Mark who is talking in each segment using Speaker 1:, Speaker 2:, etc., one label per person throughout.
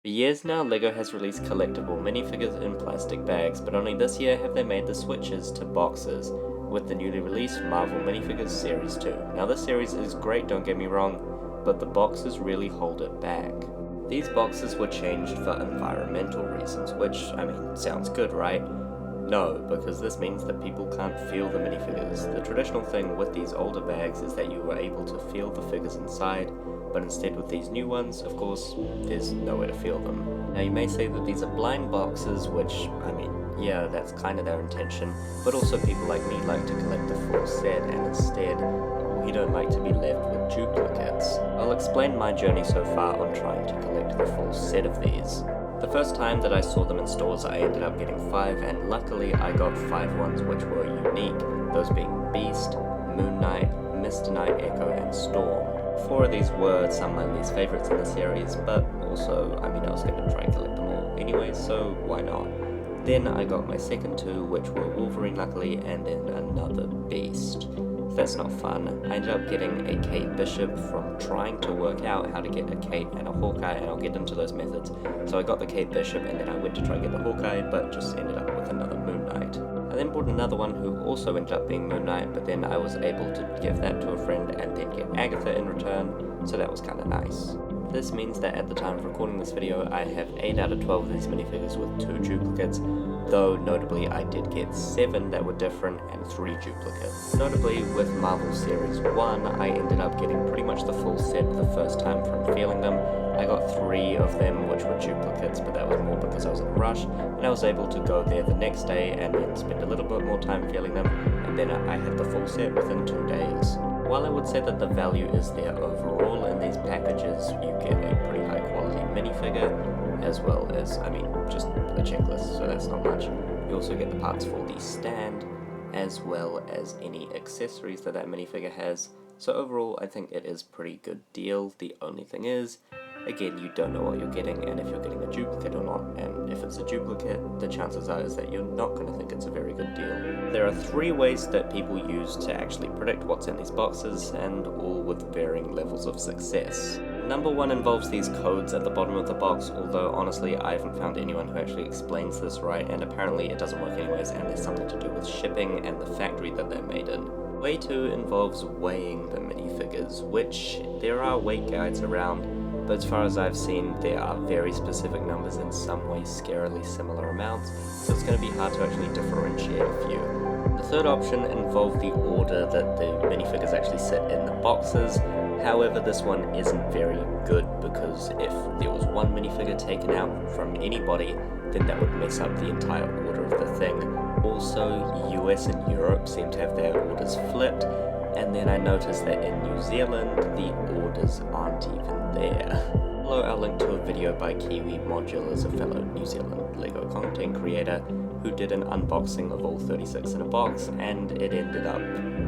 Speaker 1: For years now, LEGO has released collectible minifigures in plastic bags, but only this year have they made the switches to boxes, with the newly released Marvel Minifigures Series 2. Now this series is great, don't get me wrong, but the boxes really hold it back. These boxes were changed for environmental reasons, which, sounds good, right? No, because this means that people can't feel the minifigures. The traditional thing with these older bags is that you were able to feel the figures inside, but instead with these new ones, of course, there's nowhere to feel them. Now you may say that these are blind boxes, which, yeah, that's kind of their intention, but also people like me like to collect the full set, and instead, we don't like to be left with duplicates. I'll explain my journey so far on trying to collect the full set of these. The first time that I saw them in stores, I ended up getting 5, and luckily I got 5 ones which were unique, those being Beast, Moon Knight, Mr. Knight, Echo, and Storm. 4 of these were some of my least favorites in the series, but also, I was going to try and collect them all anyway, so why not? Then I got my second 2, which were Wolverine luckily, and then another Beast. That's not fun. I ended up getting a Kate Bishop from trying to work out how to get a Kate and a Hawkeye, and I'll get into those methods. So I got the Kate Bishop, and then I went to try and get the Hawkeye, but just ended up with another Moon Knight. I then bought another one who also ended up being Moon Knight, but then I was able to give that to a friend and then get Agatha in return, so that was kinda nice. This means that at the time of recording this video, I have 8 out of 12 of these minifigures with 2 duplicates, though notably I did get 7 that were different and 3 duplicates. Notably, with Marvel Series 1, I ended up getting pretty much the full set the first time from feeling them. I got 3 of them which were duplicates, but that was more because I was in a rush, and I was able to go there the next day and then spend a little bit more time feeling them, and then I had the full set within 2 days. While I would say that the value is there overall in these packages, you get a pretty high quality minifigure, as well as, just a checklist, so that's not much. You also get the parts for the stand, as well as any accessories that minifigure has, so overall I think it is a pretty good deal. The only thing is, again, you don't know what you're getting and if you're getting a duplicate or not, and if it's a duplicate, the chances are is that you're not going to think it's a very good deal. There are 3 ways that people use to actually predict what's in these boxes, and all with varying levels of success. Number 1 involves these codes at the bottom of the box, although honestly I haven't found anyone who actually explains this right, and apparently it doesn't work anyways, and there's something to do with shipping and the factory that they're made in. Way 2 involves weighing the minifigures, which there are weight guides around, but as far as I've seen, there are very specific numbers in some ways scarily similar amounts, so it's going to be hard to actually differentiate a few. The third option involved the order that the minifigures actually sit in the boxes. However, this one isn't very good, because if there was one minifigure taken out from anybody, then that would mess up the entire order of the thing. Also, US and Europe seem to have their orders flipped, and then I noticed that in New Zealand, the orders aren't even there. Below I'll link to a video by Kiwi Modulars, a fellow New Zealand LEGO content creator, who did an unboxing of all 36 in a box, and it ended up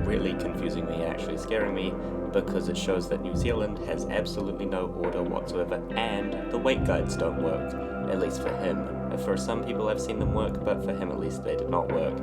Speaker 1: really confusing me and actually scaring me, because it shows that New Zealand has absolutely no order whatsoever, and the weight guides don't work, at least for him. For some people I've seen them work, but for him at least they did not work.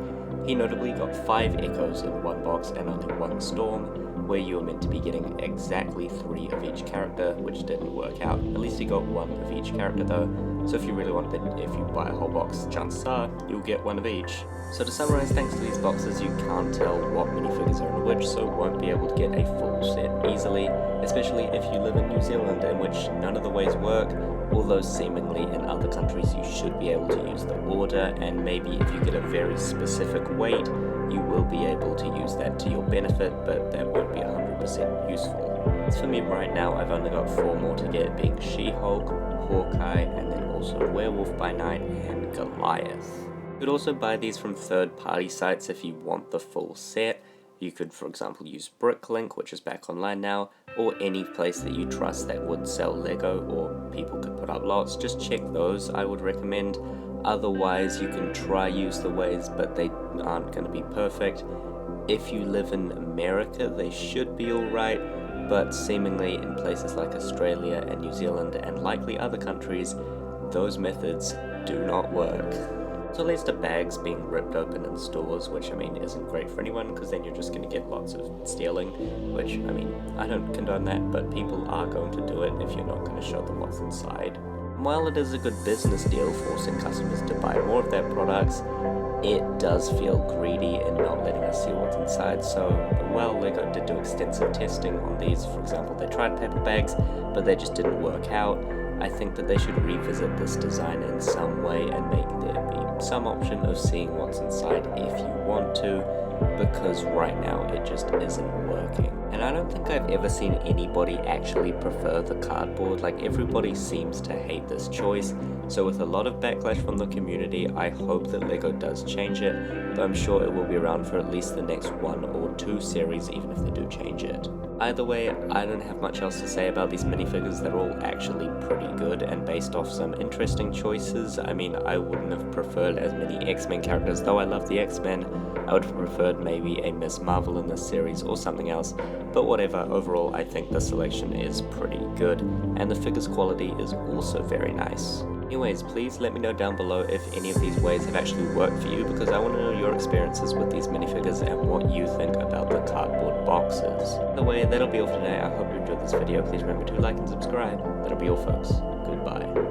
Speaker 1: He notably got 5 Echoes in one box and only 1 Storm, where you were meant to be getting exactly 3 of each character, which didn't work out. At least he got 1 of each character though, so if you really want it, if you buy a whole box, chances are you'll get 1 of each. So to summarize, thanks to these boxes you can't tell what minifigures are in which, so won't be able to get a full set easily, especially if you live in New Zealand, in which none of the ways work, although seemingly in other countries you should be able to use the order, and maybe if you get a very specific weight, you will be able to use that to your benefit, but that won't be 100% useful. As for me right now, I've only got 4 more to get, being She-Hulk, Hawkeye, and then also Werewolf by Night and Goliath. You could also buy these from third-party sites if you want the full set. You could, for example, use Bricklink, which is back online now, or any place that you trust that would sell LEGO, or people could put up lots. Just check those, I would recommend. Otherwise, you can try use the ways, but they aren't going to be perfect. If you live in America, they should be alright, but seemingly in places like Australia and New Zealand, and likely other countries, those methods do not work. So it leads to bags being ripped open in stores, which isn't great for anyone, because then you're just going to get lots of stealing, which I don't condone that, but people are going to do it if you're not going to show them what's inside. While it is a good business deal forcing customers to buy more of their products, it does feel greedy in not letting us see what's inside. So while LEGO did do extensive testing on these, for example they tried paper bags but they just didn't work out, I think that they should revisit this design in some way and make there be some option of seeing what's inside if you want to, because right now it just isn't working. And I don't think I've ever seen anybody actually prefer the cardboard. Like, everybody seems to hate this choice, so with a lot of backlash from the community, I hope that LEGO does change it, but I'm sure it will be around for at least the next 1 or 2 series, even if they do change it. Either way, I don't have much else to say about these minifigures. They're all actually pretty good and based off some interesting choices. I mean, I wouldn't have preferred as many X-Men characters, though I love the X-Men. I would have preferred maybe a Miss Marvel in this series or something else, but whatever, overall I think the selection is pretty good, and the figures quality is also very nice. Anyways, please let me know down below if any of these ways have actually worked for you, because I want to know your experiences with these minifigures and what you think about the cardboard boxes. By the way, that'll be all for today. I hope you enjoyed this video. Please remember to like and subscribe. That'll be all, folks. Goodbye.